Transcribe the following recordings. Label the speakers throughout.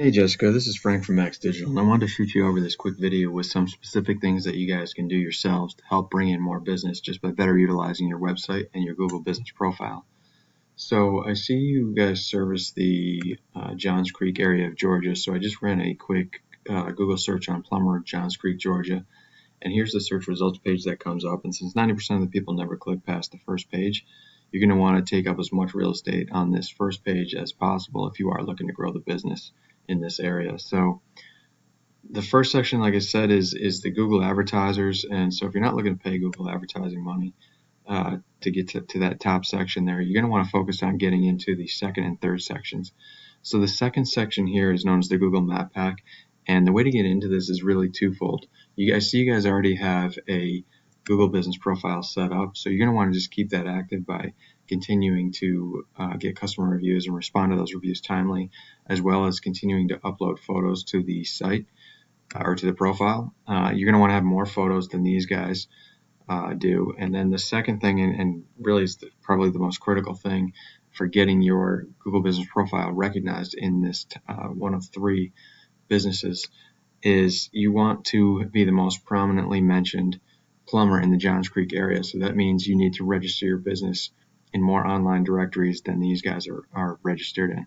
Speaker 1: Hey Jessica, this is Frank from Max Digital, and I wanted to shoot you over this quick video with some specific things that you guys can do yourselves to help bring in more business just by better utilizing your website and your Google business profile. So I see you guys service the Johns Creek area of Georgia, so I just ran a quick Google search on Plumber Johns Creek, Georgia, and here's the search results page that comes up. And since 90% of the people never click past the first page, you're going to want to take up as much real estate on this first page as possible if you are looking to grow the business in this area. So the first section, like I said, is the Google advertisers. And so if you're not looking to pay Google advertising money to get to that top section there, you're going to want to focus on getting into the second and third sections. So the second section here is known as the Google Map Pack. And the way to get into this is really twofold. I see you guys already have a Google business profile set up, so you're going to want to just keep that active by continuing to get customer reviews and respond to those reviews timely, as well as continuing to upload photos to the site or to the profile. You're going to want to have more photos than these guys do. And then the second thing, and really is probably the most critical thing for getting your Google business profile recognized in this one of three businesses, is you want to be the most prominently mentioned plumber in the Johns Creek area. So that means you need to register your business in more online directories than these guys are registered in.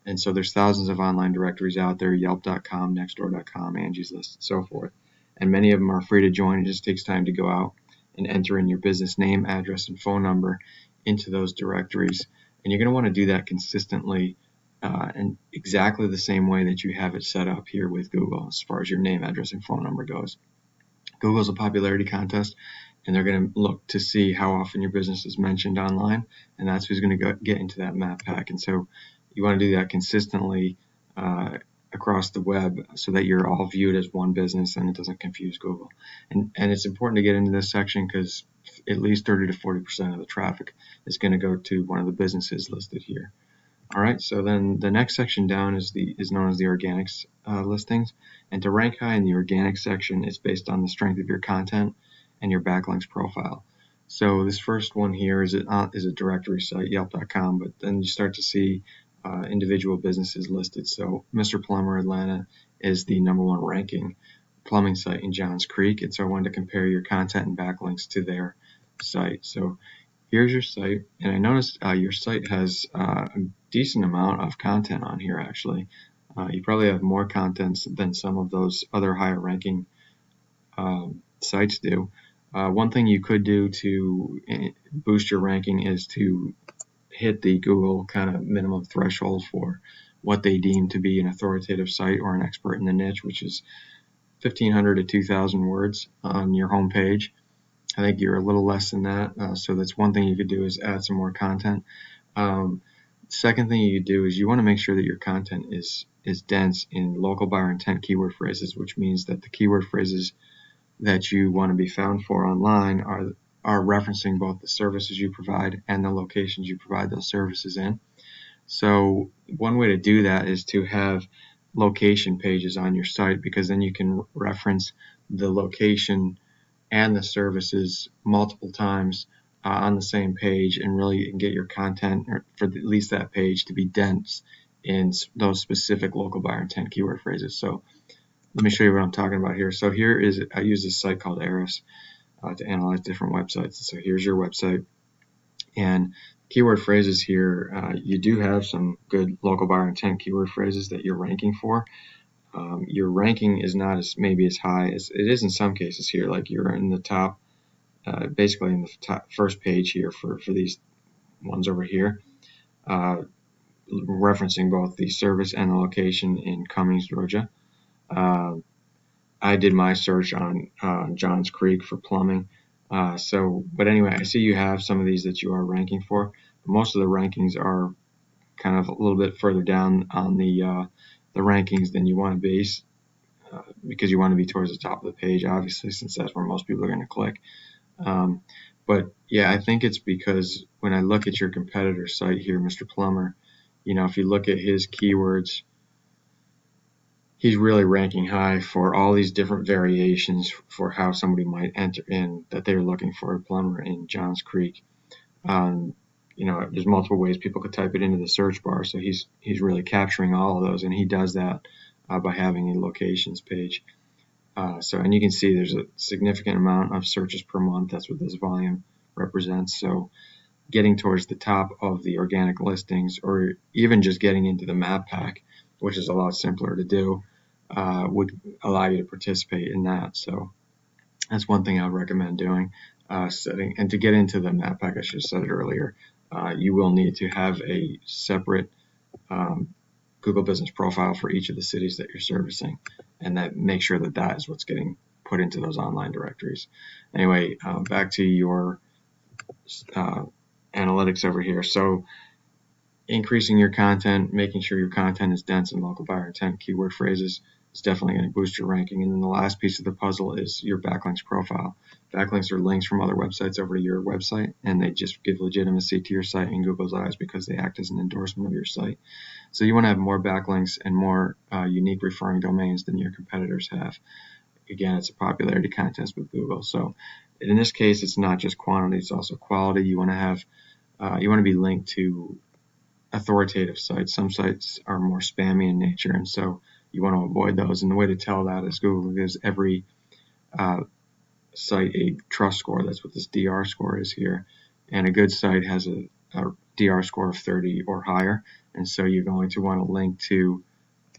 Speaker 1: And so there's thousands of online directories out there: Yelp.com, Nextdoor.com, Angie's List, and so forth. And many of them are free to join. It just takes time to go out and enter in your business name, address, and phone number into those directories. And you're going to want to do that consistently and exactly the same way that you have it set up here with Google as far as your name, address, and phone number goes. Google's a popularity contest, and they're going to look to see how often your business is mentioned online, and that's who's going to get into that map pack. And so you want to do that consistently across the web so that you're all viewed as one business and it doesn't confuse Google. And it's important to get into this section because at least 30 to 40% of the traffic is going to go to one of the businesses listed here. All right, so then the next section down is known as the organics listings, and to rank high in the organic section is based on the strength of your content and your backlinks profile. So this first one here is a directory site, Yelp.com, but then you start to see individual businesses listed. So Mr Plumber Atlanta is the #1 ranking plumbing site in Johns Creek, and so I wanted to compare your content and backlinks to their site. So here's your site, and I noticed your site has a decent amount of content on here, actually. You probably have more content than some of those other higher ranking sites do. One thing you could do to boost your ranking is to hit the Google kind of minimum threshold for what they deem to be an authoritative site or an expert in the niche, which is 1,500 to 2,000 words on your home page. I think you're a little less than that, so that's one thing you could do, is add some more content. Second thing you could do is you want to make sure that your content is dense in local buyer intent keyword phrases, which means that the keyword phrases that you want to be found for online are referencing both the services you provide and the locations you provide those services in. So one way to do that is to have location pages on your site, because then you can reference the location and the services multiple times on the same page, and really get your content, or for at least that page, to be dense in those specific local buyer intent keyword phrases. So let me show you what I'm talking about here. So here is, I use this site called Eris to analyze different websites. So here's your website, and keyword phrases here, you do have some good local buyer intent keyword phrases that you're ranking for. Your ranking is not maybe as high as it is in some cases here, like you're in the top, basically in the top first page here for these ones over here, referencing both the service and the location in Cummings, Georgia. I did my search on Johns Creek for plumbing. But anyway, I see you have some of these that you are ranking for. Most of the rankings are kind of a little bit further down on the rankings than you want to be, because you want to be towards the top of the page, obviously, since that's where most people are going to click. But yeah, I think it's because when I look at your competitor site here, Mr. Plumber, if you look at his keywords, he's really ranking high for all these different variations for how somebody might enter in that they're looking for a plumber in Johns Creek. there's multiple ways people could type it into the search bar. So he's really capturing all of those, and he does that by having a locations page. And you can see there's a significant amount of searches per month. That's what this volume represents. So getting towards the top of the organic listings, or even just getting into the map pack, which is a lot simpler to do, would allow you to participate in that. So that's one thing I would recommend doing. And to get into the map pack, I should have said it earlier, you will need to have a separate Google Business profile for each of the cities that you're servicing, and that make sure that is what's getting put into those online directories. Anyway, back to your analytics over here. So increasing your content, making sure your content is dense in local buyer intent keyword phrases is definitely going to boost your ranking. And then the last piece of the puzzle is your backlinks profile. Backlinks are links from other websites over to your website, and they just give legitimacy to your site in Google's eyes because they act as an endorsement of your site. So you want to have more backlinks and more unique referring domains than your competitors have. Again, it's a popularity contest with Google. So in this case, it's not just quantity, it's also quality. You want to have you want to be linked to authoritative sites. Some sites are more spammy in nature, and so you want to avoid those. And the way to tell that is Google gives every site a trust score. That's what this DR score is here. And a good site has a DR score of 30 or higher. And so you're going to want to link to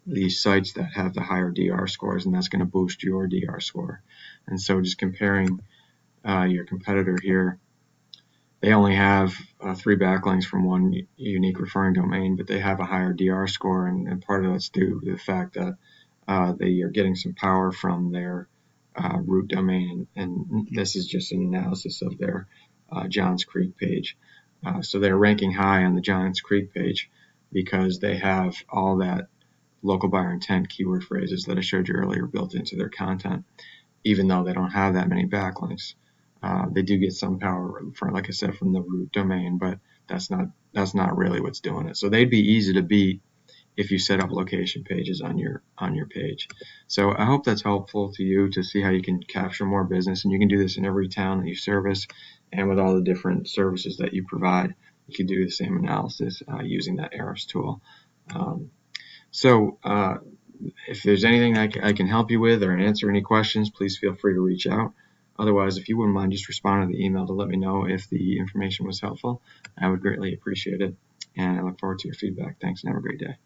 Speaker 1: these sites that have the higher DR scores, and that's going to boost your DR score. And so just comparing your competitor here, they only have 3 backlinks from one unique referring domain, but they have a higher DR score, and part of that's due to the fact that they are getting some power from their root domain, and this is just an analysis of their Johns Creek page. So they're ranking high on the Johns Creek page because they have all that local buyer intent keyword phrases that I showed you earlier built into their content, even though they don't have that many backlinks. They do get some power from, like I said, from the root domain, but that's not really what's doing it. So they'd be easy to beat if you set up location pages on your page. So I hope that's helpful to you to see how you can capture more business, and you can do this in every town that you service, and with all the different services that you provide, you can do the same analysis using that ARIS tool. If there's anything I can help you with or answer any questions, please feel free to reach out. Otherwise, if you wouldn't mind just responding to the email to let me know if the information was helpful, I would greatly appreciate it. And I look forward to your feedback. Thanks, and have a great day.